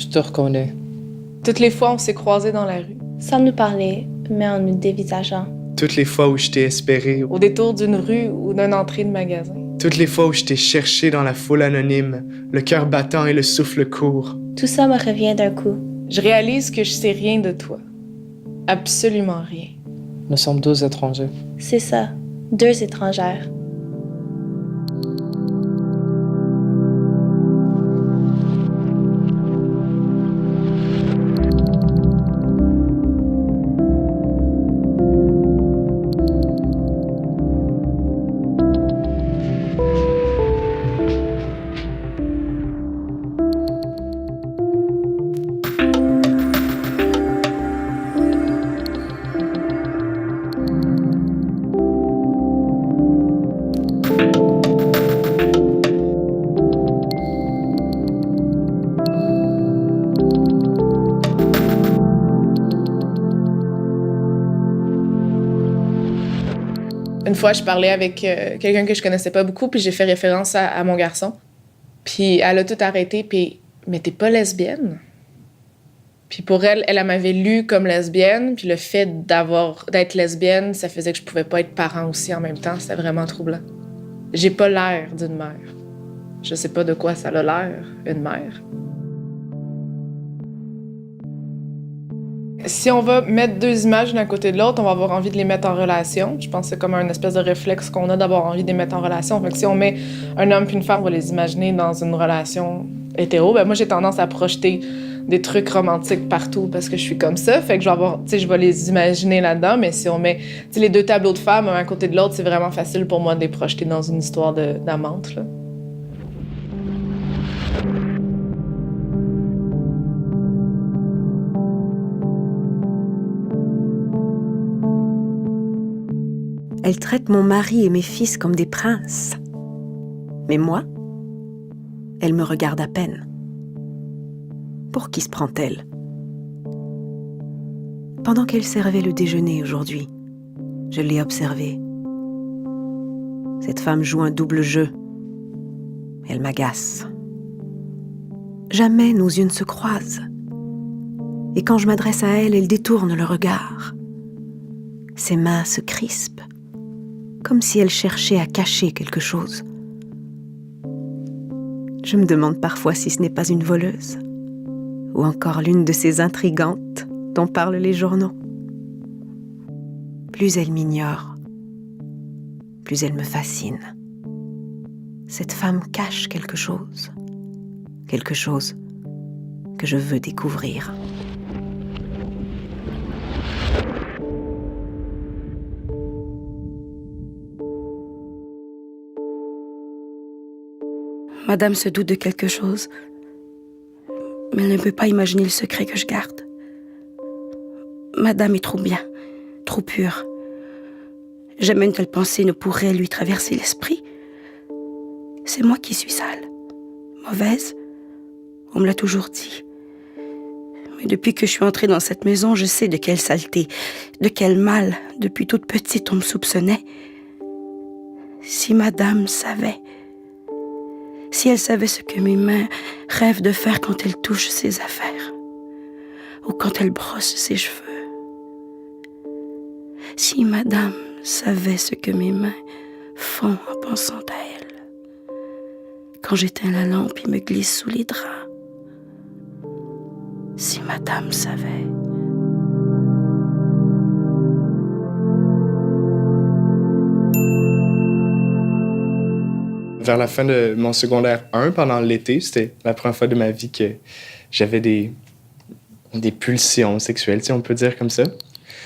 Je te reconnais. Toutes les fois, on s'est croisés dans la rue. Sans nous parler, mais en nous dévisageant. Toutes les fois où je t'ai espéré. Au détour d'une rue ou d'une entrée de magasin. Toutes les fois où je t'ai cherché dans la foule anonyme, le cœur battant et le souffle court. Tout ça me revient d'un coup. Je réalise que je sais rien de toi. Absolument rien. Nous sommes deux étrangers. C'est ça, deux étrangères. Une fois, je parlais avec quelqu'un que je connaissais pas beaucoup, puis j'ai fait référence à mon garçon. Puis elle a tout arrêté, puis « Mais t'es pas lesbienne? » Puis pour elle, elle m'avait lu comme lesbienne, puis le fait d'être lesbienne, ça faisait que je pouvais pas être parent aussi en même temps. C'était vraiment troublant. J'ai pas l'air d'une mère. Je sais pas de quoi ça a l'air, une mère. Si on va mettre deux images l'un côté de l'autre, on va avoir envie de les mettre en relation. Je pense que c'est comme un espèce de réflexe qu'on a d'avoir envie de les mettre en relation. Fait que si on met un homme puis une femme, on va les imaginer dans une relation hétéro. Ben moi, j'ai tendance à projeter des trucs romantiques partout parce que je suis comme ça. Fait que je vais les imaginer là-dedans. Mais si on met les deux tableaux de femmes un à côté de l'autre, c'est vraiment facile pour moi de les projeter dans une histoire d'amante, là. Elle traite mon mari et mes fils comme des princes. Mais moi, elle me regarde à peine. Pour qui se prend-elle? Pendant qu'elle servait le déjeuner aujourd'hui, je l'ai observée. Cette femme joue un double jeu. Elle m'agace. Jamais nos yeux ne se croisent. Et quand je m'adresse à elle, elle détourne le regard. Ses mains se crispent, comme si elle cherchait à cacher quelque chose. Je me demande parfois si ce n'est pas une voleuse, ou encore l'une de ces intrigantes dont parlent les journaux. Plus elle m'ignore, plus elle me fascine. Cette femme cache quelque chose que je veux découvrir. Madame se doute de quelque chose, mais elle ne peut pas imaginer le secret que je garde. Madame est trop bien, trop pure. Jamais une telle pensée ne pourrait lui traverser l'esprit. C'est moi qui suis sale, mauvaise, on me l'a toujours dit. Mais depuis que je suis entrée dans cette maison, je sais de quelle saleté, de quel mal, depuis toute petite, on me soupçonnait. Si Madame savait... Si elle savait ce que mes mains rêvent de faire quand elles touchent ses affaires, ou quand elle brosse ses cheveux. Si Madame savait ce que mes mains font en pensant à elle, quand j'éteins la lampe et me glisse sous les draps. Si Madame savait... Vers la fin de mon secondaire 1, pendant l'été, c'était la première fois de ma vie que j'avais des pulsions sexuelles, si on peut dire comme ça.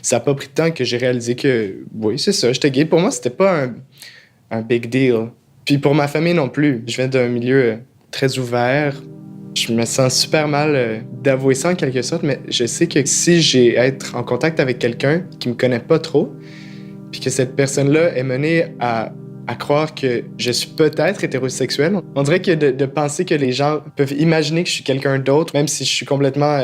Ça n'a pas pris de temps que j'ai réalisé que, oui, c'est ça, j'étais gay. Pour moi, c'était pas un big deal. Puis pour ma famille non plus. Je viens d'un milieu très ouvert. Je me sens super mal d'avouer ça en quelque sorte, mais je sais que si j'ai à être en contact avec quelqu'un qui me connaît pas trop, puis que cette personne-là est menée à croire que je suis peut-être hétérosexuel. On dirait que de penser que les gens peuvent imaginer que je suis quelqu'un d'autre, même si je suis complètement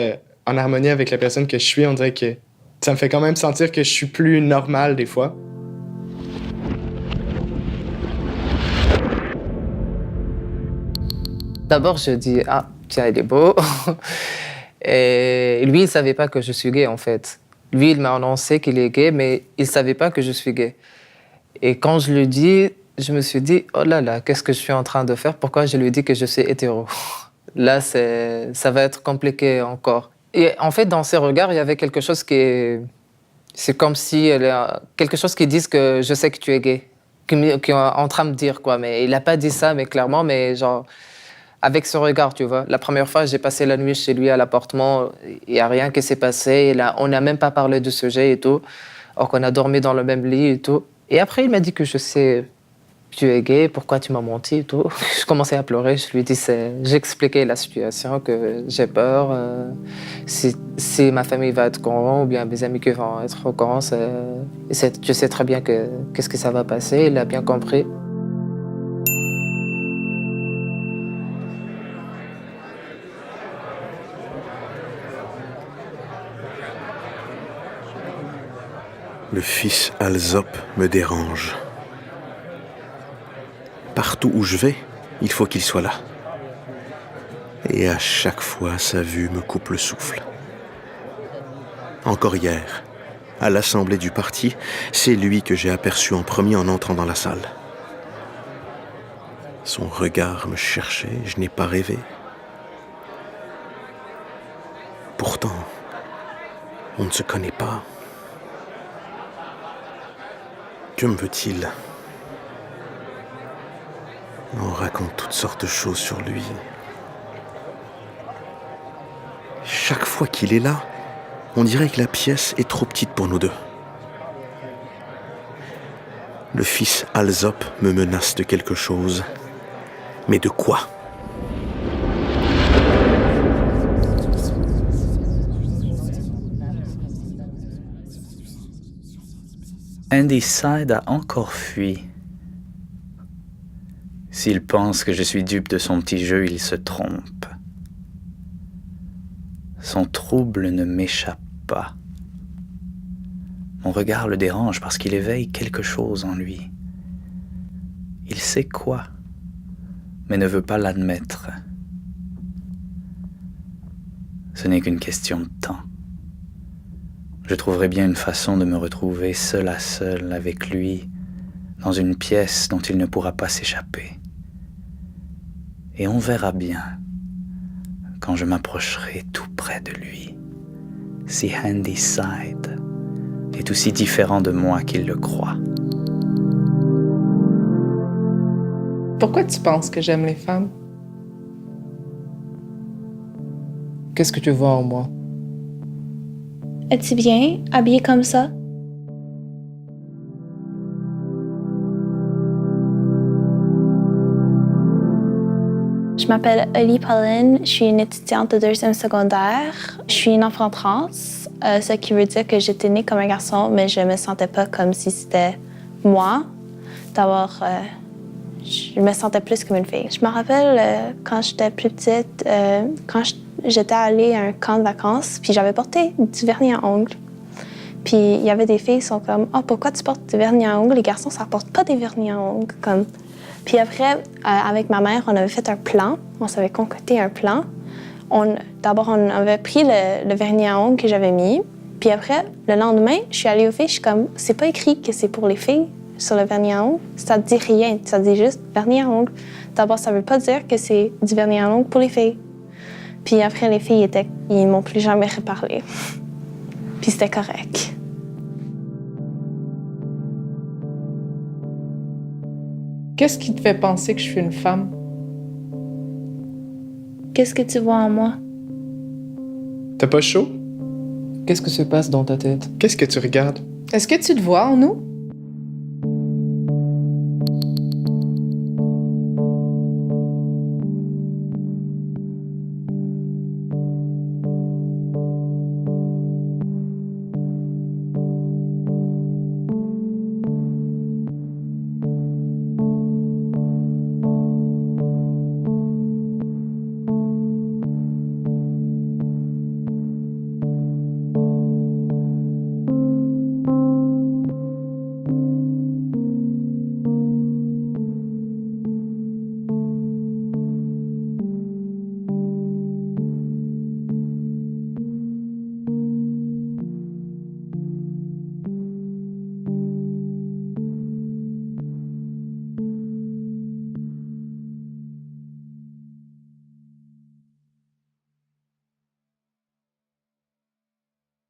en harmonie avec la personne que je suis, on dirait que ça me fait quand même sentir que je suis plus normal des fois. D'abord, je dis, ah, tiens, il est beau. Et lui, il ne savait pas que je suis gay, en fait. Lui, il m'a annoncé qu'il est gay, mais il ne savait pas que je suis gay. Et quand je lui dis, je me suis dit, oh là là, qu'est-ce que je suis en train de faire? Pourquoi je lui dis que je suis hétéro? Là, ça va être compliqué encore. Et en fait, dans ses regards, il y avait quelque chose qui est... C'est comme si quelque chose qui dise que je sais que tu es gay, qui est en train de me dire, quoi. Mais il n'a pas dit ça, mais clairement, mais genre... Avec ce regard, tu vois. La première fois, j'ai passé la nuit chez lui à l'appartement, il n'y a rien qui s'est passé. Et là, on n'a même pas parlé de sujet et tout. Or qu'on a dormi dans le même lit et tout. Et après, il m'a dit que je sais, tu es gay, pourquoi tu m'as menti et tout. Je commençais à pleurer, je lui dis, j'ai expliqué la situation, que j'ai peur. Si ma famille va être au courant ou bien mes amis qui vont être au courant, je sais très bien qu'est-ce que ça va passer. Il a bien compris. Le fils Alsop me dérange. Partout où je vais, il faut qu'il soit là. Et à chaque fois, sa vue me coupe le souffle. Encore hier, à l'assemblée du parti, c'est lui que j'ai aperçu en premier en entrant dans la salle. Son regard me cherchait, je n'ai pas rêvé. Pourtant, on ne se connaît pas. Que me veut-il? On raconte toutes sortes de choses sur lui. Chaque fois qu'il est là, on dirait que la pièce est trop petite pour nous deux. Le fils Alsop me menace de quelque chose. Mais de quoi? Andy Side a encore fui. S'il pense que je suis dupe de son petit jeu, il se trompe. Son trouble ne m'échappe pas. Mon regard le dérange parce qu'il éveille quelque chose en lui. Il sait quoi, mais ne veut pas l'admettre. Ce n'est qu'une question de temps. Je trouverai bien une façon de me retrouver seul à seul avec lui, dans une pièce dont il ne pourra pas s'échapper. Et on verra bien, quand je m'approcherai tout près de lui, si Andy Side est aussi différent de moi qu'il le croit. Pourquoi tu penses que j'aime les femmes? Qu'est-ce que tu vois en moi? Es-tu bien, habillée comme ça? Je m'appelle Oli Pauline, je suis une étudiante de 2e secondaire. Je suis une enfant trans, ce qui veut dire que j'étais née comme un garçon, mais je me sentais pas comme si c'était moi. D'abord, je me sentais plus comme une fille. Je me rappelle quand j'étais plus petite, quand j'étais allée à un camp de vacances, puis j'avais porté du vernis à ongles. Puis il y avait des filles qui sont comme « Ah, pourquoi tu portes du vernis à ongles? Les garçons, ça porte pas des vernis à ongles. » Comme... Puis après, avec ma mère, on avait fait un plan. On s'avait concocté un plan. D'abord, on avait pris le vernis à ongles que j'avais mis. Puis après, le lendemain, je suis allée aux filles, je suis comme « C'est pas écrit que c'est pour les filles sur le vernis à ongles. Ça dit rien, ça dit juste vernis à ongles. D'abord, ça veut pas dire que c'est du vernis à ongles pour les filles. » Puis après, les filles ils m'ont plus jamais reparlé. Puis c'était correct. Qu'est-ce qui te fait penser que je suis une femme? Qu'est-ce que tu vois en moi? T'as pas chaud? Qu'est-ce que se passe dans ta tête? Qu'est-ce que tu regardes? Est-ce que tu te vois en nous?